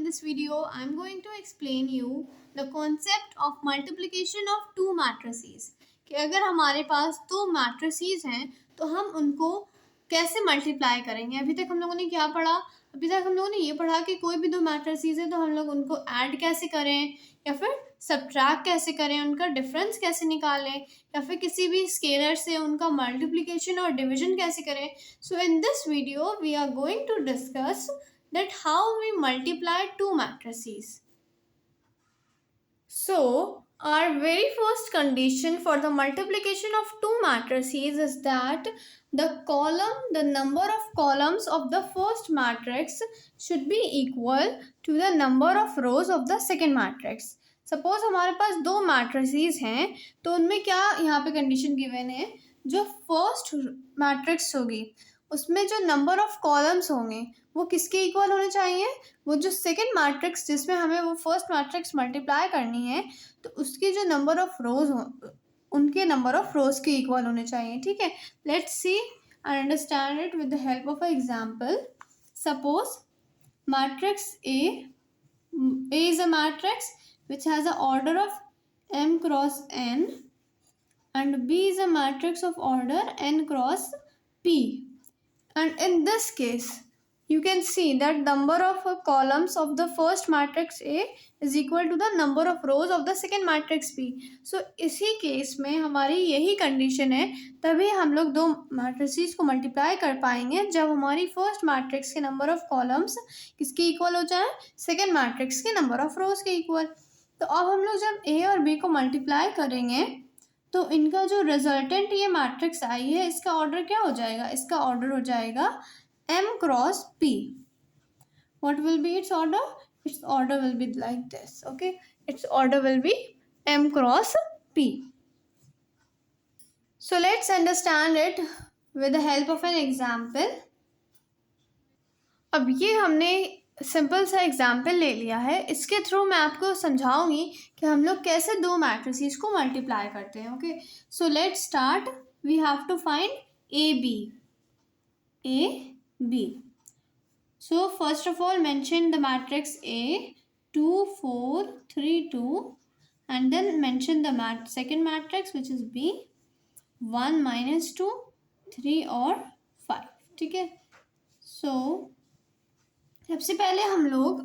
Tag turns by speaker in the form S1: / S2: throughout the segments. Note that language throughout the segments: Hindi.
S1: in this video I'm going to explain you the concept of multiplication of two matrices कि अगर हमारे पास दो matrices हैं तो हम उनको कैसे मल्टीप्लाई करेंगे। अभी तक हम लोगों ने क्या पढ़ा? अभी तक हम लोगों ने ये पढ़ा कि कोई भी दो matrices है तो हम लोग उनको ऐड कैसे करें या फिर सब्ट्रैक्ट कैसे करें, उनका डिफरेंस कैसे निकालें या फिर किसी भी स्केलर से उनका मल्टीप्लिकेशन और डिवीजन कैसे करें। So in this video we are going to discuss that how we multiply two matrices. So our very first condition for the multiplication of two matrices is that the number of columns of the first matrix should be equal to the number of rows of the second matrix. Suppose हमारे पास दो मैट्रिसेस हैं तो उनमें क्या यहाँ पे कंडीशन गिवन है, जो फर्स्ट मैट्रिक्स होगी उसमें जो नंबर ऑफ कॉलम्स होंगे वो किसके इक्वल होने चाहिए, वो जो सेकंड मैट्रिक्स जिसमें हमें वो फर्स्ट मैट्रिक्स मल्टीप्लाई करनी है तो उसकी जो नंबर ऑफ रोज हो उनके नंबर ऑफ रोज के इक्वल होने चाहिए। ठीक है, let's see and understand it with the help of a example. Suppose matrix A is a matrix which has an order of m cross n and B is a matrix of order n cross p, and in this case you can see that number of columns of the first matrix A is equal to the number of rows of the second matrix B. So इसी केस में हमारी यही कंडीशन है, तभी हम लोग दो मैट्रिसेस को मल्टीप्लाई कर पाएंगे जब हमारी फर्स्ट मैट्रिक्स के नंबर ऑफ कॉलम्स किसके इक्वल हो जाए, सेकेंड मैट्रिक्स के नंबर ऑफ रोज के इक्वल। तो अब हम लोग जब ए और बी को मल्टीप्लाई करेंगे तो इनका जो रिजल्टेंट ये मैट्रिक्स आई है इसका ऑर्डर क्या हो जाएगा, इसका ऑर्डर हो जाएगा m cross p. What will be its order? Its order will be like this. Okay, its order will be m cross p. So let's understand it with the help of an example. अब ये हमने सिंपल सा एग्जाम्पल ले लिया है, इसके थ्रू मैं आपको समझाऊंगी कि हम लोग कैसे दो मैट्रिसेस को मल्टीप्लाई करते हैं। Okay, so let's start. We have to find A B. So first of all mention the matrix A 2 4 3 2 and then mention the second matrix which is B 1 minus 2 3 और 5। ठीक है, so सबसे पहले हम लोग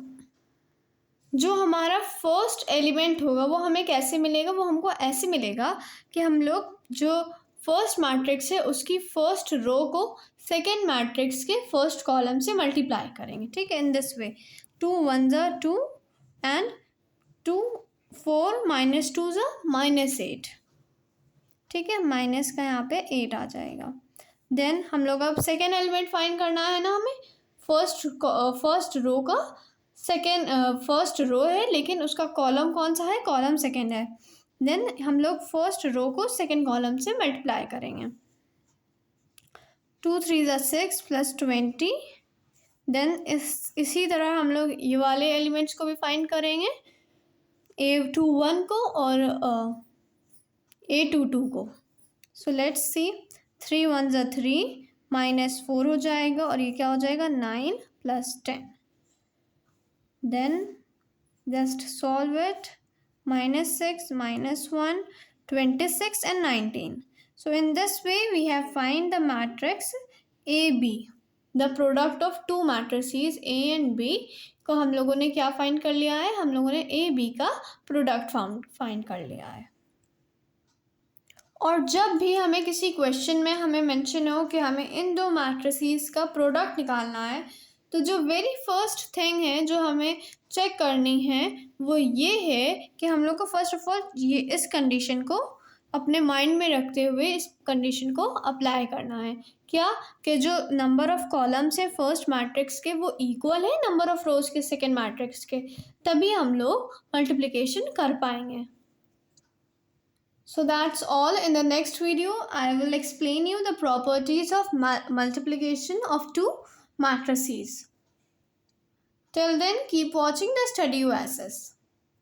S1: जो हमारा फर्स्ट एलिमेंट होगा वो हमें कैसे मिलेगा, वो हमको ऐसे मिलेगा कि हम लोग जो फर्स्ट मैट्रिक्स है उसकी फर्स्ट रो को सेकेंड मैट्रिक्स के फर्स्ट कॉलम से मल्टीप्लाई करेंगे। ठीक है, इन दिस वे 2 1 ज़ा 2 एंड 2 4 minus 2 ज़ा -8। ठीक है, माइनस का यहाँ पे 8 आ जाएगा। देन हम लोग अब सेकेंड एलिमेंट फाइंड करना है ना हमें। फर्स्ट रो का सेकेंड फर्स्ट रो है लेकिन उसका कॉलम कौन सा है, कॉलम सेकेंड है। देन हम लोग फर्स्ट रो को सेकेंड कॉलम से मल्टीप्लाई करेंगे। 2 3 ज़ा 6 प्लस 20। देन इसी तरह हम लोग ये वाले एलिमेंट्स को भी फाइंड करेंगे, A21 को और A22 को। सो लेट्स सी 3 1 ज़ा 3 -4 हो जाएगा और ये क्या हो जाएगा 9 plus 10। Then just solve it, -6 -1 26 and 19. So in this way we have find the matrix AB, the product of two matrices A and B को हम लोगों ने क्या फाइंड कर लिया है, हम लोगों ने AB का प्रोडक्ट फाइंड कर लिया है। और जब भी हमें किसी क्वेश्चन में हमें मेंशन हो कि हमें इन दो मैट्रिसेस का प्रोडक्ट निकालना है तो जो वेरी फर्स्ट थिंग है जो हमें चेक करनी है वो ये है कि हम लोग को फर्स्ट ऑफ ऑल ये इस कंडीशन को अपने माइंड में रखते हुए इस कंडीशन को अप्लाई करना है। क्या कि जो नंबर ऑफ कॉलम्स है फर्स्ट मैट्रिक्स के वो इक्वल है नंबर ऑफ रोज के सेकेंड मैट्रिक्स के, तभी हम लोग मल्टीप्लिकेशन कर पाएंगे। So that's all. In the next video I will explain you the properties of multiplication of two matrices. Till then keep watching the Study OSS.